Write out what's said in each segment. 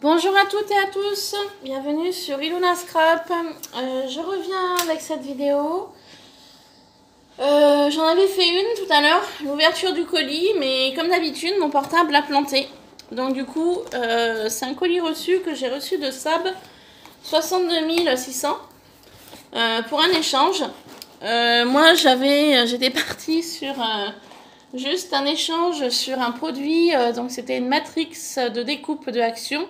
Bonjour à toutes et à tous, bienvenue sur Ilona Scrap. Je reviens avec cette vidéo. J'en avais fait une tout à l'heure, l'ouverture du colis, mais comme d'habitude, mon portable a planté. Donc du coup, c'est un colis reçu que j'ai reçu de Sab, 62 600, pour un échange. Moi, j'étais partie sur juste un échange sur un produit, donc c'était une matrix de découpe de Action,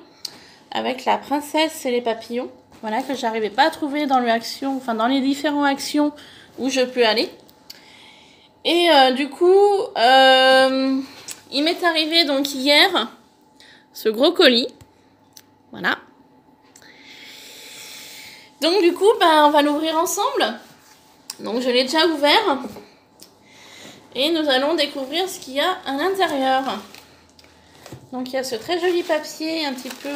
avec la princesse et les papillons, voilà, que j'arrivais pas à trouver dans le Action, enfin dans les différents Actions où je peux aller. Et du coup, il m'est arrivé donc hier ce gros colis, voilà. Donc du coup, on va l'ouvrir ensemble. Donc je l'ai déjà ouvert et nous allons découvrir ce qu'il y a à l'intérieur. Donc il y a ce très joli papier un petit peu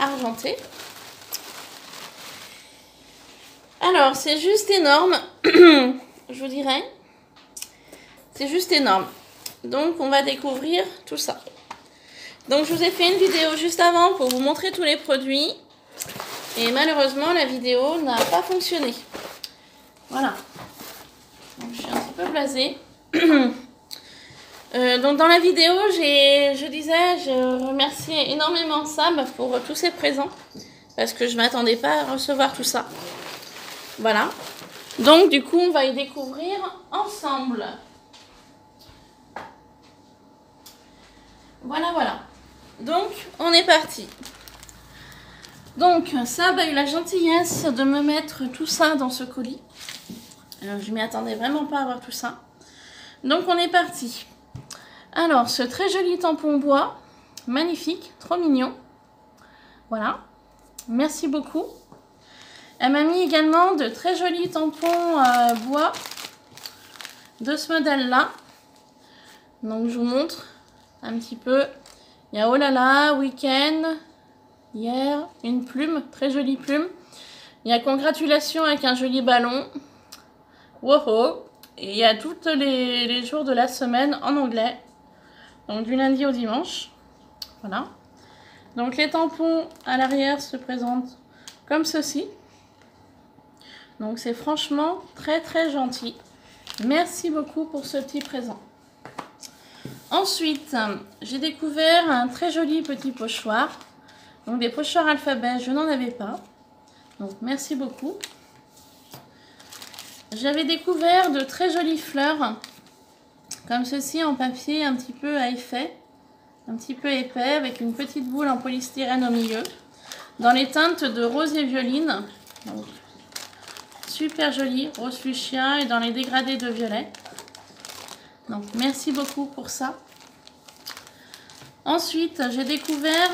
argenté. Alors c'est juste énorme, je vous dirais. C'est juste énorme. Donc on va découvrir tout ça. Donc je vous ai fait une vidéo juste avant pour vous montrer tous les produits. Et malheureusement la vidéo n'a pas fonctionné. Voilà. Donc je suis un petit peu blasée. Donc dans la vidéo, je remerciais énormément Sab pour tous ses présents, parce que je ne m'attendais pas à recevoir tout ça. Voilà. Donc du coup, on va y découvrir ensemble. Voilà, voilà. Donc, on est parti. Donc, Sab a eu la gentillesse de me mettre tout ça dans ce colis. Alors, je ne m'y attendais vraiment pas à avoir tout ça. Donc, on est parti. Alors, ce très joli tampon bois, magnifique, trop mignon. Voilà, merci beaucoup. Elle m'a mis également de très jolis tampons bois de ce modèle-là. Donc, je vous montre un petit peu. Il y a oh là là, week-end, hier, une plume, très jolie plume. Il y a congratulations avec un joli ballon. Wow! Et il y a tous les jours de la semaine en anglais. Donc du lundi au dimanche. Voilà. Donc les tampons à l'arrière se présentent comme ceci. Donc c'est franchement très très gentil. Merci beaucoup pour ce petit présent. Ensuite, j'ai découvert un très joli petit pochoir. Donc des pochoirs alphabet, je n'en avais pas. Donc merci beaucoup. J'avais découvert de très jolies fleurs. Comme ceci en papier un petit peu à effet, un petit peu épais, avec une petite boule en polystyrène au milieu, dans les teintes de rose et violine. Donc, super joli, rose fuchsia, et dans les dégradés de violet. Donc merci beaucoup pour ça. Ensuite, j'ai découvert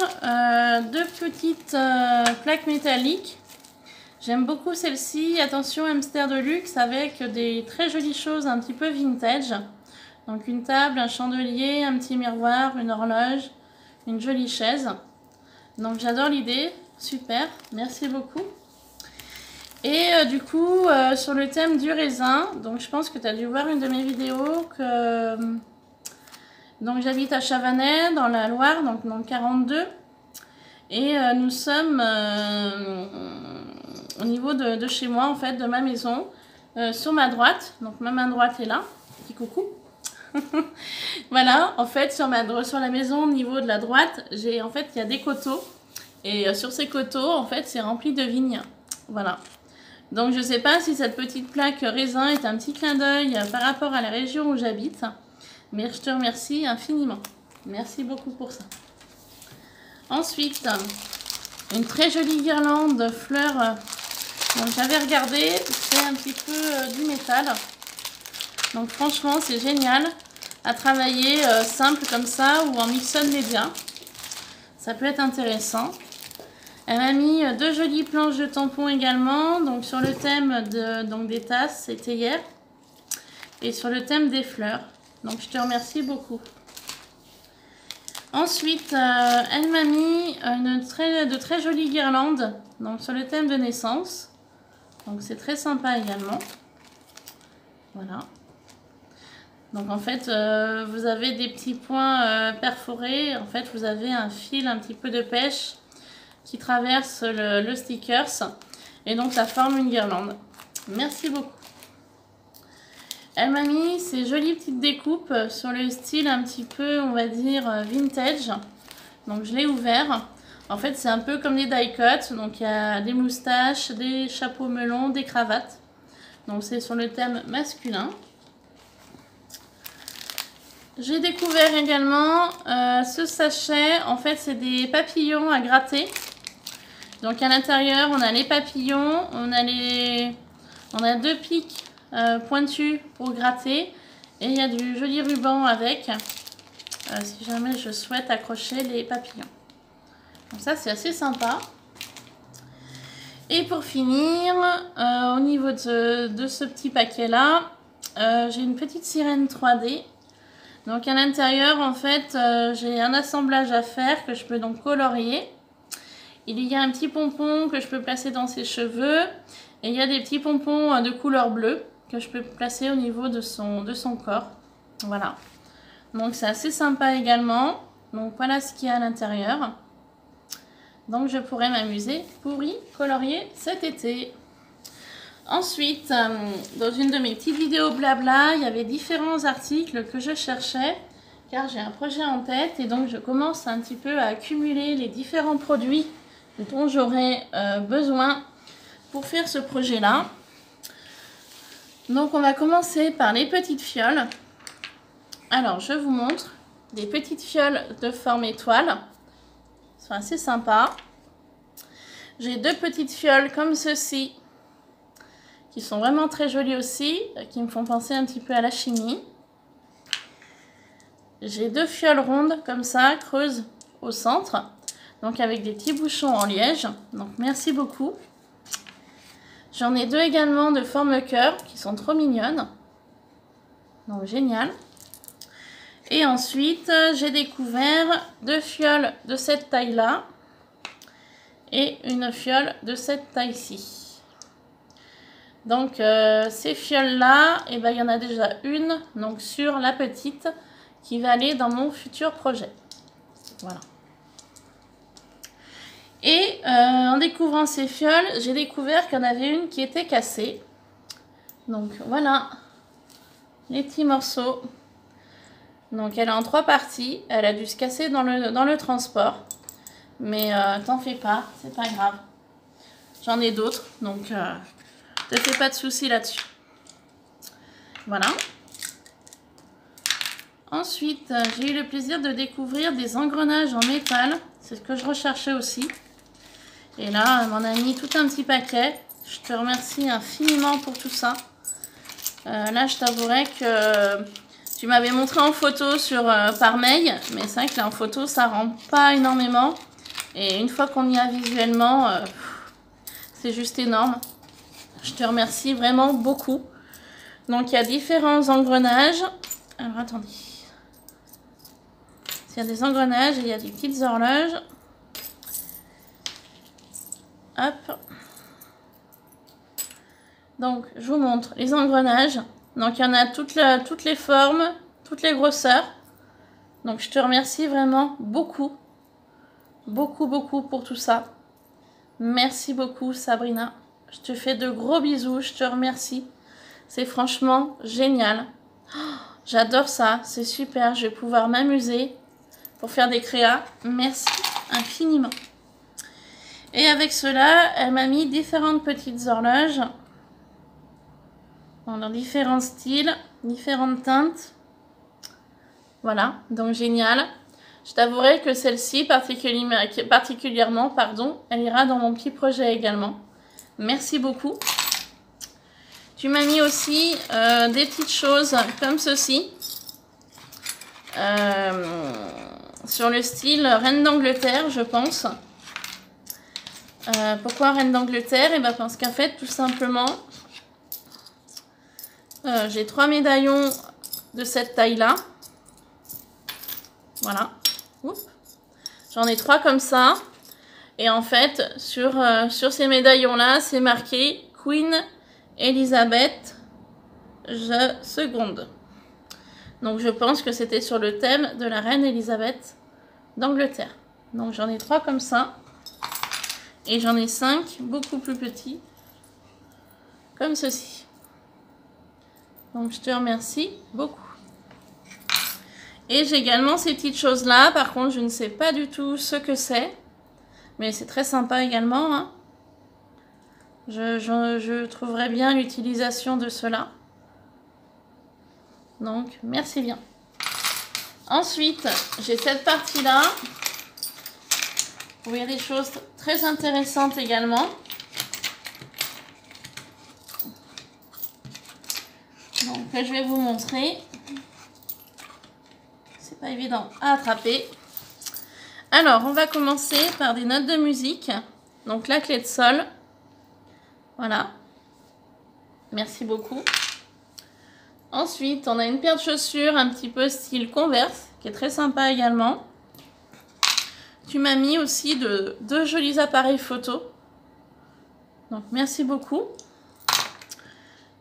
deux petites plaques métalliques. J'aime beaucoup celle-ci, attention hamster de luxe, avec des très jolies choses un petit peu vintage. Donc une table, un chandelier, un petit miroir, une horloge, une jolie chaise. Donc j'adore l'idée, super, merci beaucoup. Et du coup, sur le thème du raisin, donc je pense que tu as dû voir une de mes vidéos que... Donc j'habite à Chavanais, dans la Loire, donc dans le 42. Et nous sommes au niveau de chez moi, en fait, de ma maison, sur ma droite. Donc ma main droite est là, petit coucou. Voilà, en fait, sur la maison, au niveau de la droite, il y a des coteaux. Et sur ces coteaux, en fait, c'est rempli de vignes. Voilà. Donc, je ne sais pas si cette petite plaque raisin est un petit clin d'œil par rapport à la région où j'habite. Mais je te remercie infiniment. Merci beaucoup pour ça. Ensuite, une très jolie guirlande de fleurs. Donc, j'avais regardé, c'est un petit peu du métal. Donc franchement, c'est génial à travailler simple comme ça ou en mixon média. Ça peut être intéressant. Elle m'a mis deux jolies planches de tampons également. Donc sur le thème des tasses, c'était hier. Et sur le thème des fleurs. Donc je te remercie beaucoup. Ensuite, elle m'a mis de très jolies guirlandes. Donc sur le thème de naissance. Donc c'est très sympa également. Voilà. Donc en fait, vous avez des petits points perforés. En fait, vous avez un fil un petit peu de pêche qui traverse le stickers. Et donc ça forme une guirlande. Merci beaucoup. Elle m'a mis ces jolies petites découpes sur le style un petit peu, on va dire, vintage. Donc je l'ai ouvert. En fait, c'est un peu comme des die cuts. Donc il y a des moustaches, des chapeaux melons, des cravates. Donc c'est sur le thème masculin. J'ai découvert également ce sachet. En fait, c'est des papillons à gratter. Donc à l'intérieur, on a les papillons, on a deux pics pointus pour gratter. Et il y a du joli ruban avec, si jamais je souhaite accrocher les papillons. Donc ça, c'est assez sympa. Et pour finir, au niveau de ce petit paquet-là, j'ai une petite sirène 3D. Donc à l'intérieur, en fait, j'ai un assemblage à faire que je peux donc colorier. Il y a un petit pompon que je peux placer dans ses cheveux. Et il y a des petits pompons de couleur bleue que je peux placer au niveau de son corps. Voilà. Donc c'est assez sympa également. Donc voilà ce qu'il y a à l'intérieur. Donc je pourrais m'amuser pour y colorier cet été. Ensuite, dans une de mes petites vidéos blabla, il y avait différents articles que je cherchais car j'ai un projet en tête et donc je commence un petit peu à accumuler les différents produits dont j'aurai besoin pour faire ce projet-là. Donc on va commencer par les petites fioles. Alors je vous montre des petites fioles de forme étoile. Elles sont assez sympas. J'ai deux petites fioles comme ceci qui sont vraiment très jolies aussi, qui me font penser un petit peu à la chimie. J'ai deux fioles rondes comme ça, creuses au centre, donc avec des petits bouchons en liège. Donc merci beaucoup. J'en ai deux également de forme cœur qui sont trop mignonnes. Donc génial. Et ensuite, j'ai découvert deux fioles de cette taille-là et une fiole de cette taille-ci. Donc ces fioles-là, eh ben, il y en a déjà une donc, sur la petite qui va aller dans mon futur projet. Voilà. Et en découvrant ces fioles, j'ai découvert qu'il y en avait une qui était cassée. Donc voilà, les petits morceaux. Donc elle est en 3 parties. Elle a dû se casser dans le transport. Mais t'en fais pas, c'est pas grave. J'en ai d'autres, donc te fais pas de soucis là-dessus. Voilà. Ensuite, j'ai eu le plaisir de découvrir des engrenages en métal. C'est ce que je recherchais aussi. Et là, elle m'en a mis tout un petit paquet. Je te remercie infiniment pour tout ça. Là, je t'avouerai que tu m'avais montré en photo par mail. Mais c'est vrai que là, en photo, ça rend pas énormément. Et une fois qu'on y a visuellement, c'est juste énorme. Je te remercie vraiment beaucoup. Donc, il y a différents engrenages. Alors, attendez. Il y a des engrenages et il y a des petites horloges. Hop. Donc, je vous montre les engrenages. Donc, il y en a toutes les formes, toutes les grosseurs. Donc, je te remercie vraiment beaucoup. Beaucoup, beaucoup pour tout ça. Merci beaucoup, Sabrina. Je te fais de gros bisous. Je te remercie. C'est franchement génial. Oh, j'adore ça. C'est super. Je vais pouvoir m'amuser pour faire des créas. Merci infiniment. Et avec cela, elle m'a mis différentes petites horloges. Dans différents styles, différentes teintes. Voilà, donc génial. Je t'avouerai que celle-ci particulièrement, elle ira dans mon petit projet également. Merci beaucoup. Tu m'as mis aussi des petites choses comme ceci. Sur le style Reine d'Angleterre, je pense. Pourquoi Reine d'Angleterre? Et ben parce qu'en fait, tout simplement, j'ai 3 médaillons de cette taille-là. Voilà. J'en ai 3 comme ça. Et en fait, sur ces médaillons-là, c'est marqué Queen Elizabeth II. Donc je pense que c'était sur le thème de la reine Elisabeth d'Angleterre. Donc j'en ai 3 comme ça. Et j'en ai 5 beaucoup plus petits. Comme ceci. Donc je te remercie beaucoup. Et j'ai également ces petites choses-là. Par contre, je ne sais pas du tout ce que c'est. Mais c'est très sympa également. Hein. Je trouverais bien l'utilisation de cela. Donc, merci bien. Ensuite, j'ai cette partie-là. Où il y a des choses très intéressantes également. Donc, je vais vous montrer. C'est pas évident à attraper. Alors, on va commencer par des notes de musique. Donc, la clé de sol. Voilà. Merci beaucoup. Ensuite, on a une paire de chaussures un petit peu style Converse, qui est très sympa également. Tu m'as mis aussi deux jolis appareils photo. Donc, merci beaucoup.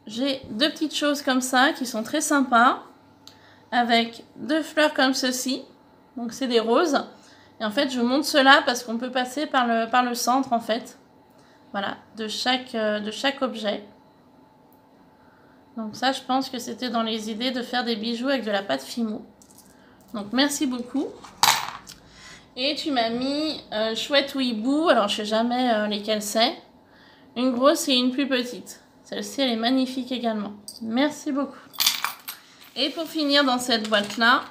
J'ai 2 petites choses comme ça qui sont très sympas. Avec 2 fleurs comme ceci. Donc, c'est des roses. Et en fait, je monte cela parce qu'on peut passer par le centre, en fait. Voilà, de chaque objet. Donc ça, je pense que c'était dans les idées de faire des bijoux avec de la pâte Fimo. Donc, merci beaucoup. Et tu m'as mis chouette ou hibou. Alors, je ne sais jamais lesquelles c'est. Une grosse et une plus petite. Celle-ci, elle est magnifique également. Merci beaucoup. Et pour finir dans cette boîte-là,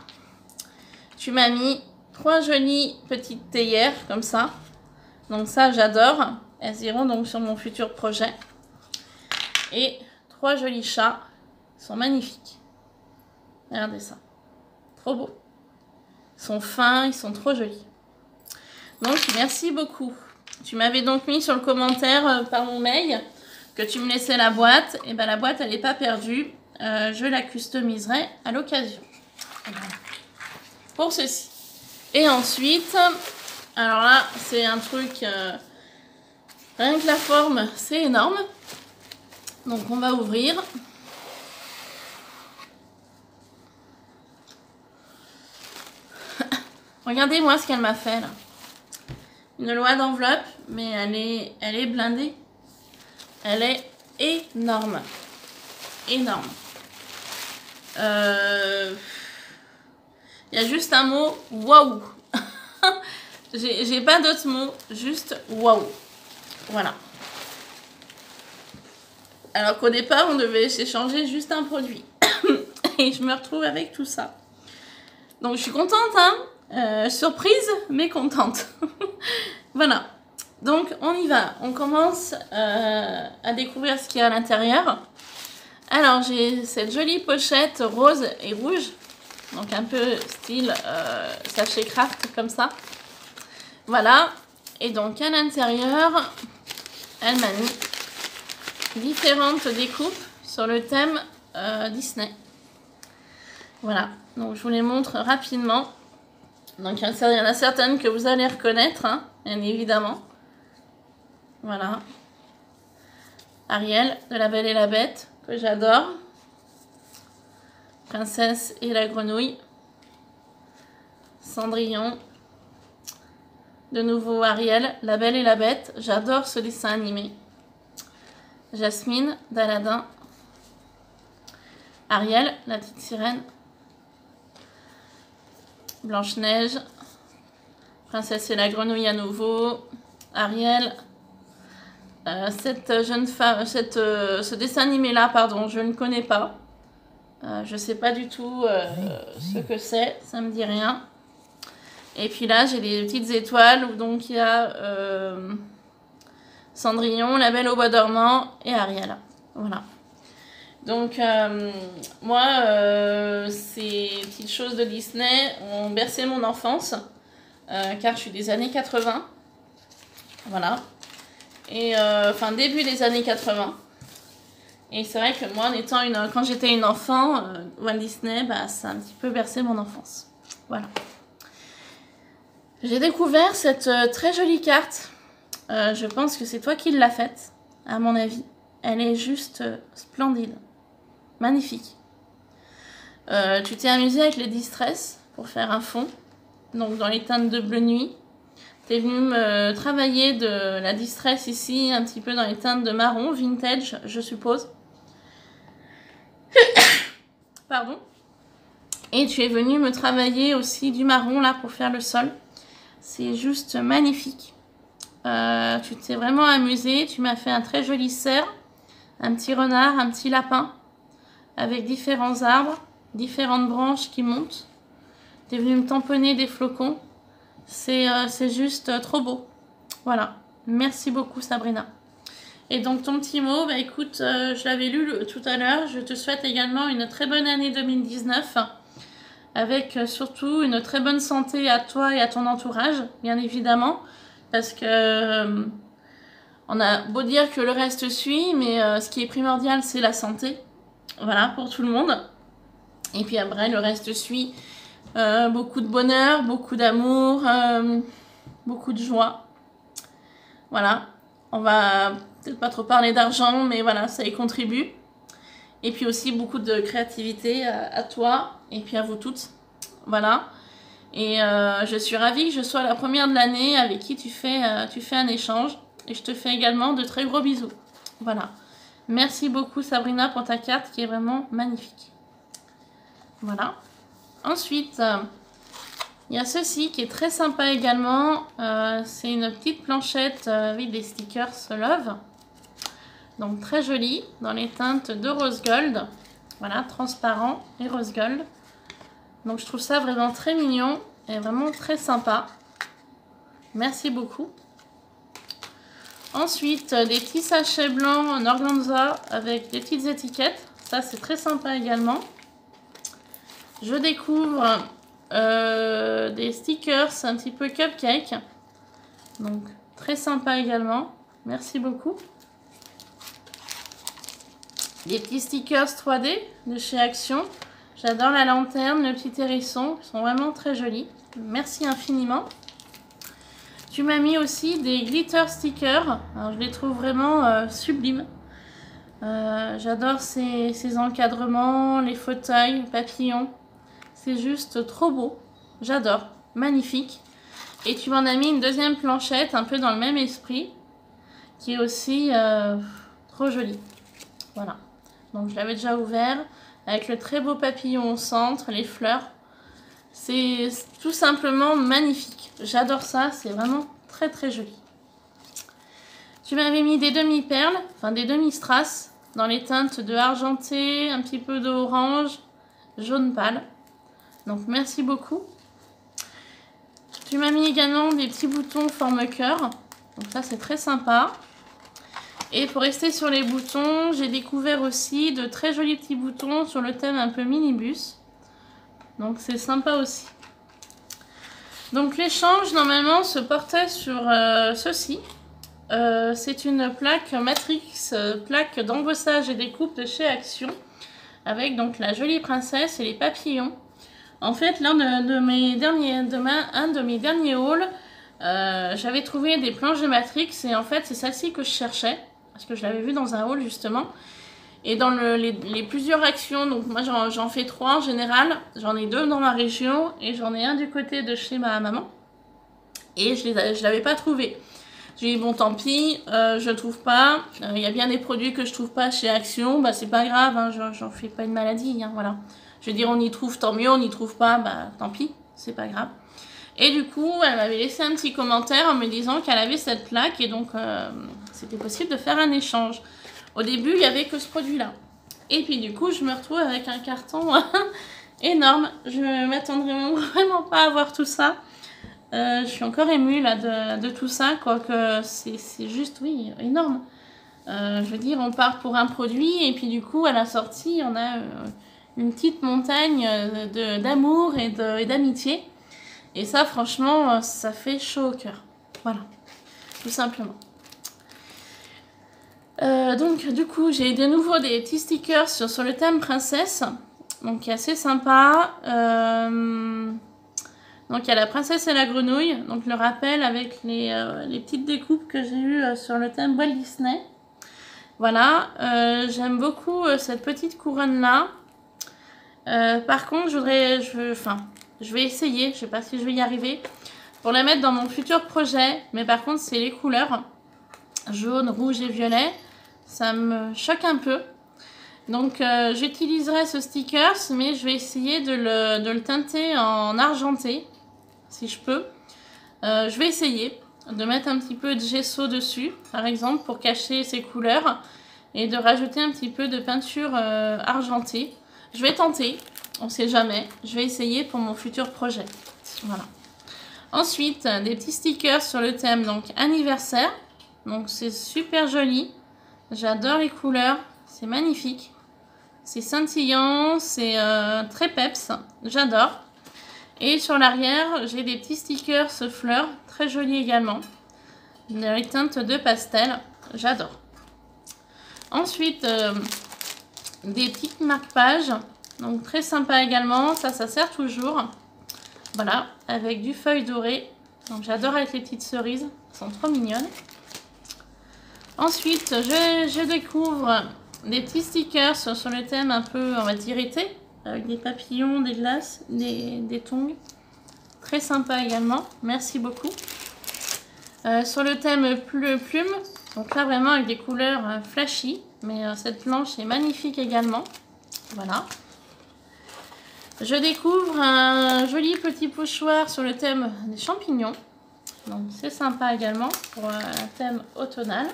tu m'as mis 3 jolies petites théières comme ça. Donc ça, j'adore. Elles iront donc sur mon futur projet. Et 3 jolis chats. Ils sont magnifiques. Regardez ça. Trop beau. Ils sont fins, ils sont trop jolis. Donc, merci beaucoup. Tu m'avais donc mis sur le commentaire par mon mail que tu me laissais la boîte. Et bien, la boîte, elle n'est pas perdue. Je la customiserai à l'occasion. Voilà. Pour ceci. Et ensuite, alors là, c'est un truc... rien que la forme, c'est énorme. Donc, on va ouvrir. Regardez-moi ce qu'elle m'a fait, là. Une loi d'enveloppe, mais elle est blindée. Elle est énorme. Énorme. Il y a juste un mot, waouh. J'ai pas d'autres mots, juste waouh. Voilà. Alors qu'au départ, on devait s'échanger juste un produit. Et je me retrouve avec tout ça. Donc, je suis contente, hein. Surprise, mais contente. Voilà. Donc, on y va. On commence à découvrir ce qu'il y a à l'intérieur. Alors, j'ai cette jolie pochette rose et rouge. Donc, un peu style sachet craft, comme ça. Voilà. Et donc, à l'intérieur, elle m'a mis différentes découpes sur le thème Disney. Voilà. Donc, je vous les montre rapidement. Donc, il y en a certaines que vous allez reconnaître, hein, bien évidemment. Voilà. Ariel, de La Belle et la Bête, que j'adore. Princesse et la Grenouille. Cendrillon. De nouveau Ariel, La Belle et la Bête. J'adore ce dessin animé. Jasmine, d'Aladin. Ariel, la petite sirène. Blanche-Neige. Princesse et la Grenouille à nouveau. Ariel. Cette jeune femme, ce dessin animé là, pardon, je ne connais pas. Je ne sais pas du tout ce que c'est, ça me dit rien. Et puis là, j'ai des petites étoiles où donc il y a Cendrillon, La Belle au Bois dormant et Ariel. Voilà. Donc, moi, ces petites choses de Disney ont bercé mon enfance, car je suis des années 80. Voilà. Et enfin début des années 80. Et c'est vrai que moi, quand j'étais une enfant, Walt Disney, bah, ça a un petit peu bercé mon enfance. Voilà. J'ai découvert cette très jolie carte. Je pense que c'est toi qui l'as faite, à mon avis. Elle est juste splendide. Magnifique. Tu t'es amusé avec les distress pour faire un fond. Donc dans les teintes de bleu nuit. Tu es venu me travailler de la distress ici, un petit peu dans les teintes de marron, vintage, je suppose. Pardon. Et tu es venu me travailler aussi du marron là pour faire le sol. C'est juste magnifique. Tu t'es vraiment amusé. Tu m'as fait un très joli cerf, un petit renard, un petit lapin, avec différents arbres, différentes branches qui montent. Tu es venu me tamponner des flocons. C'est juste trop beau. Voilà. Merci beaucoup Sabrina. Et donc ton petit mot, bah écoute, je l'avais lu tout à l'heure. Je te souhaite également une très bonne année 2019. Avec surtout une très bonne santé à toi et à ton entourage, bien évidemment. Parce que on a beau dire que le reste suit, mais ce qui est primordial, c'est la santé. Voilà, pour tout le monde. Et puis après, le reste suit. Beaucoup de bonheur, beaucoup d'amour, beaucoup de joie. Voilà. On va peut-être pas trop parler d'argent, mais voilà, ça y contribue. Et puis aussi beaucoup de créativité à toi et puis à vous toutes. Voilà. Et je suis ravie que je sois la première de l'année avec qui tu fais un échange. Et je te fais également de très gros bisous. Voilà. Merci beaucoup Sabrina pour ta carte qui est vraiment magnifique. Voilà. Ensuite, il y a ceci qui est très sympa également. C'est une petite planchette avec des stickers Love. Donc très jolie dans les teintes de rose gold. Voilà, transparent et rose gold. Donc je trouve ça vraiment très mignon et vraiment très sympa. Merci beaucoup. Ensuite, des petits sachets blancs en organza avec des petites étiquettes. Ça, c'est très sympa également. Je découvre des stickers un petit peu cupcake. Donc, très sympa également. Merci beaucoup. Des petits stickers 3D de chez Action. J'adore la lanterne, le petit hérisson. Ils sont vraiment très jolis. Merci infiniment. Tu m'as mis aussi des glitter stickers. Alors, je les trouve vraiment sublimes. J'adore ces encadrements, les fauteuils, papillons. C'est juste trop beau. J'adore. Magnifique. Et tu m'en as mis une deuxième planchette, un peu dans le même esprit, qui est aussi trop jolie. Voilà. Donc, je l'avais déjà ouvert, avec le très beau papillon au centre, les fleurs. C'est tout simplement magnifique. J'adore ça. C'est vraiment très, très joli. Tu m'avais mis des demi-perles, enfin des demi-strass, dans les teintes de argenté, un petit peu d'orange, jaune pâle. Donc, merci beaucoup. Tu m'as mis également des petits boutons forme cœur. Donc, ça, c'est très sympa. Et pour rester sur les boutons, j'ai découvert aussi de très jolis petits boutons sur le thème un peu minibus. Donc, c'est sympa aussi. Donc, l'échange, normalement, se portait sur ceci. C'est une plaque Matrix, plaque d'embossage et découpe de chez Action. Avec donc la jolie princesse et les papillons. En fait, l'un de mes derniers hauls, j'avais trouvé des planches de Matrix et en fait, c'est celle-ci que je cherchais parce que je l'avais vue dans un haul justement. Et dans les plusieurs actions, donc moi j'en fais 3 en général, j'en ai 2 dans ma région et j'en ai un du côté de chez ma maman. Et je l'avais pas trouvé. J'ai dit bon tant pis, je le trouve pas. Il y a bien des produits que je trouve pas chez Action, bah c'est pas grave, hein, j'en fais pas une maladie, hein, voilà. Je veux dire, on y trouve, tant mieux, on n'y trouve pas, bah tant pis, c'est pas grave. Et du coup, elle m'avait laissé un petit commentaire en me disant qu'elle avait cette plaque et donc c'était possible de faire un échange. Au début, il n'y avait que ce produit-là. Et puis du coup, je me retrouve avec un carton énorme. Je ne m'attendrais vraiment pas à voir tout ça. Je suis encore émue là de tout ça, quoique c'est juste, oui, énorme. Je veux dire, on part pour un produit et puis du coup, à la sortie, on a une petite montagne d'amour et d'amitié. Et ça, franchement, ça fait chaud au cœur. Voilà, tout simplement. Donc, du coup, j'ai de nouveau des petits stickers sur le thème princesse. Donc, qui est assez sympa. Donc, il y a la princesse et la grenouille. Donc, le rappel avec les petites découpes que j'ai eues sur le thème Walt Disney. Voilà, j'aime beaucoup cette petite couronne-là. Par contre, je vais essayer, je sais pas si je vais y arriver, pour la mettre dans mon futur projet. Mais par contre, c'est les couleurs jaune, rouge et violet. Ça me choque un peu. Donc, j'utiliserai ce sticker, mais je vais essayer de le teinter en argenté, si je peux. Je vais essayer de mettre un petit peu de gesso dessus, par exemple, pour cacher ces couleurs. Et de rajouter un petit peu de peinture argentée. Je vais tenter, on sait jamais. Je vais essayer pour mon futur projet. Voilà. Ensuite, des petits stickers sur le thème donc anniversaire. Donc c'est super joli. J'adore les couleurs. C'est magnifique. C'est scintillant. C'est très peps. J'adore. Et sur l'arrière, j'ai des petits stickers fleurs. Très jolis également. Dans les teintes de pastel. J'adore. Ensuite, des petites marque-pages. Donc très sympa également. Ça sert toujours. Voilà, avec du feuille dorée. Donc j'adore avec les petites cerises. Elles sont trop mignonnes. Ensuite, je découvre des petits stickers sur le thème un peu, on va dire, été. Avec des papillons, des glaces, des tongs. Très sympa également. Merci beaucoup. Sur le thème plume. Donc là, vraiment avec des couleurs flashy. Mais cette planche est magnifique également. Voilà. Je découvre un joli petit pochoir sur le thème des champignons. Donc c'est sympa également pour un thème automnal.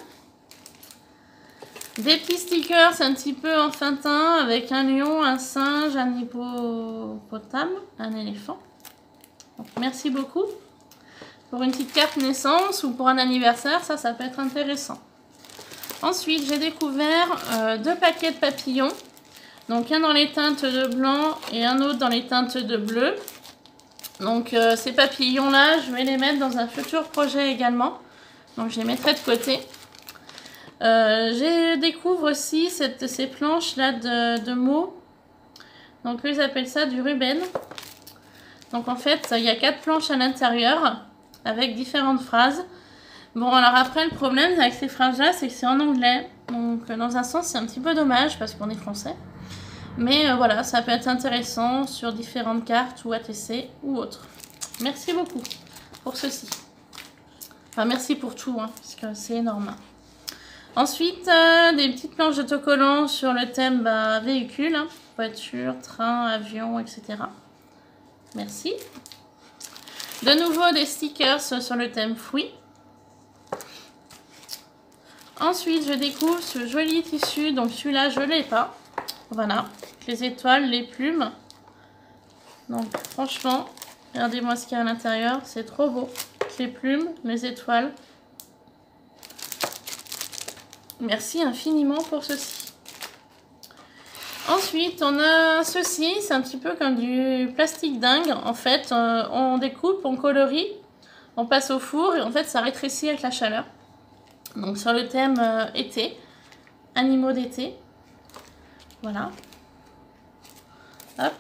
Des petits stickers un petit peu enfantins avec un lion, un singe, un hippopotame, un éléphant. Donc, merci beaucoup. Pour une petite carte naissance ou pour un anniversaire, ça peut être intéressant. Ensuite, j'ai découvert 2 paquets de papillons. Donc un dans les teintes de blanc et un autre dans les teintes de bleu. Donc ces papillons-là, je vais les mettre dans un futur projet également. Donc je les mettrai de côté. Je découvre aussi ces planches-là de mots. Donc eux, ils appellent ça du ruben. Donc en fait, il y a 4 planches à l'intérieur avec différentes phrases. Bon, alors après, le problème avec ces phrases-là, c'est que c'est en anglais. Donc dans un sens, c'est un petit peu dommage parce qu'on est français. Mais voilà, ça peut être intéressant sur différentes cartes ou ATC ou autres. Merci beaucoup pour ceci. Enfin, merci pour tout, hein, parce que c'est énorme. Ensuite, des petites planches d'autocollants sur le thème véhicule, hein, voiture, train, avion, etc. Merci. De nouveau, des stickers sur le thème fruits. Ensuite, je découvre ce joli tissu. Donc celui-là, je ne l'ai pas. Voilà, les étoiles, les plumes. Donc franchement, regardez-moi ce qu'il y a à l'intérieur. C'est trop beau. Les plumes, les étoiles. Merci infiniment pour ceci. Ensuite, on a ceci. C'est un petit peu comme du plastique dingue. En fait, on découpe, on colorie, on passe au four et en fait, ça rétrécit avec la chaleur. Donc sur le thème été, animaux d'été. Voilà. Hop.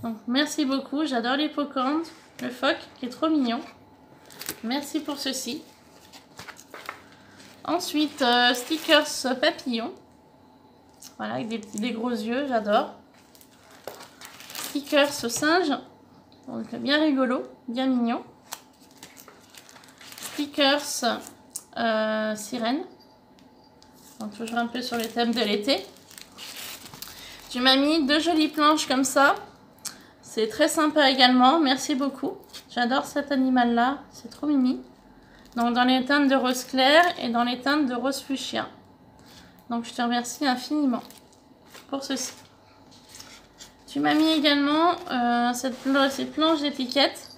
Donc, merci beaucoup. J'adore l'hippocampe, le phoque qui est trop mignon. Merci pour ceci. Ensuite, stickers papillons. Voilà, avec des gros yeux, j'adore. Stickers singe. Donc, bien rigolo, bien mignon. Stickers sirène. Donc, toujours un peu sur le thème de l'été. Tu m'as mis 2 jolies planches comme ça. C'est très sympa également. Merci beaucoup. J'adore cet animal-là. C'est trop mimi. Donc, dans les teintes de rose clair et dans les teintes de rose fuchsia. Donc, je te remercie infiniment pour ceci. Tu m'as mis également ces planches d'étiquette.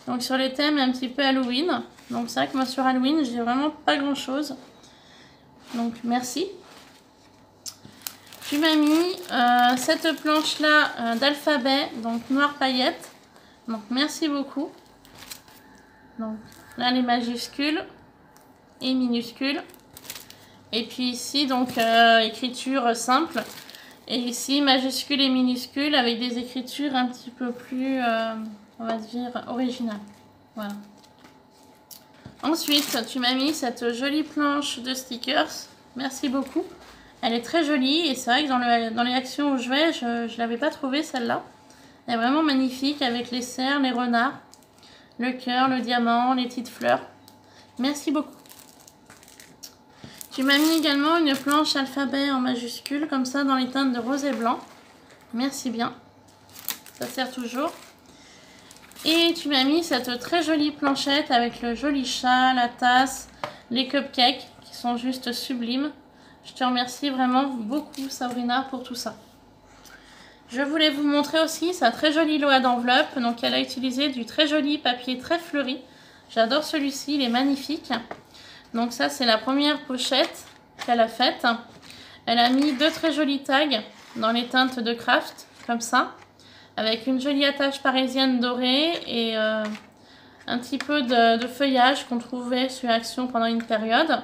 Donc, sur les thèmes un petit peu Halloween. Donc, c'est vrai que moi, sur Halloween, j'ai vraiment pas grand-chose. Donc, merci. Tu m'as mis cette planche-là d'alphabet, donc noir paillette. Donc, merci beaucoup. Donc, là, les majuscules et minuscules. Et puis ici, donc, écriture simple. Et ici, majuscules et minuscules avec des écritures un petit peu plus, on va dire, originales. Voilà. Ensuite, tu m'as mis cette jolie planche de stickers. Merci beaucoup. Elle est très jolie et c'est vrai que dans les actions où je vais, je ne l'avais pas trouvée celle-là. Elle est vraiment magnifique avec les cerfs, les renards, le cœur, le diamant, les petites fleurs. Merci beaucoup. Tu m'as mis également une planche alphabet en majuscule comme ça dans les teintes de rose et blanc. Merci bien. Ça sert toujours. Et tu m'as mis cette très jolie planchette avec le joli chat, la tasse, les cupcakes qui sont juste sublimes. Je te remercie vraiment beaucoup Sabrina pour tout ça. Je voulais vous montrer aussi sa très jolie Loa d'enveloppe. Donc elle a utilisé du très joli papier très fleuri. J'adore celui-ci, il est magnifique. Donc ça c'est la première pochette qu'elle a faite. Elle a mis 2 très jolis tags dans les teintes de craft, comme ça. Avec une jolie attache parisienne dorée et un petit peu de feuillage qu'on trouvait sur Action pendant une période.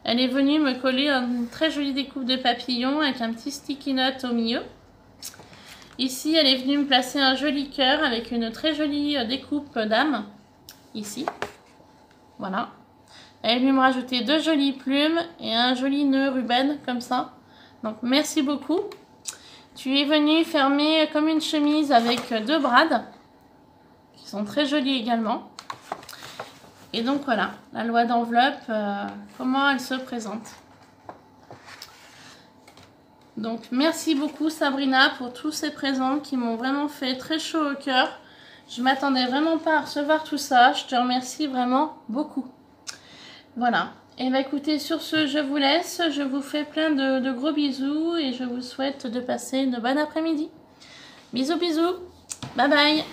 Elle est venue me coller une très jolie découpe de papillon avec un petit sticky note au milieu. Ici, elle est venue me placer un joli cœur avec une très jolie découpe d'âme. Ici. Voilà. Elle est venue me rajouter 2 jolies plumes et un joli nœud Ruben, comme ça. Donc, merci beaucoup. Tu es venue fermer comme une chemise avec 2 brades, qui sont très jolies également. Et donc voilà, la Loa d'enveloppe, comment elle se présente. Donc merci beaucoup Sabrina pour tous ces présents qui m'ont vraiment fait très chaud au cœur. Je ne m'attendais vraiment pas à recevoir tout ça, je te remercie vraiment beaucoup. Voilà, et bien écoutez, sur ce je vous laisse, je vous fais plein de gros bisous et je vous souhaite de passer une bonne après-midi. Bisous bisous, bye bye.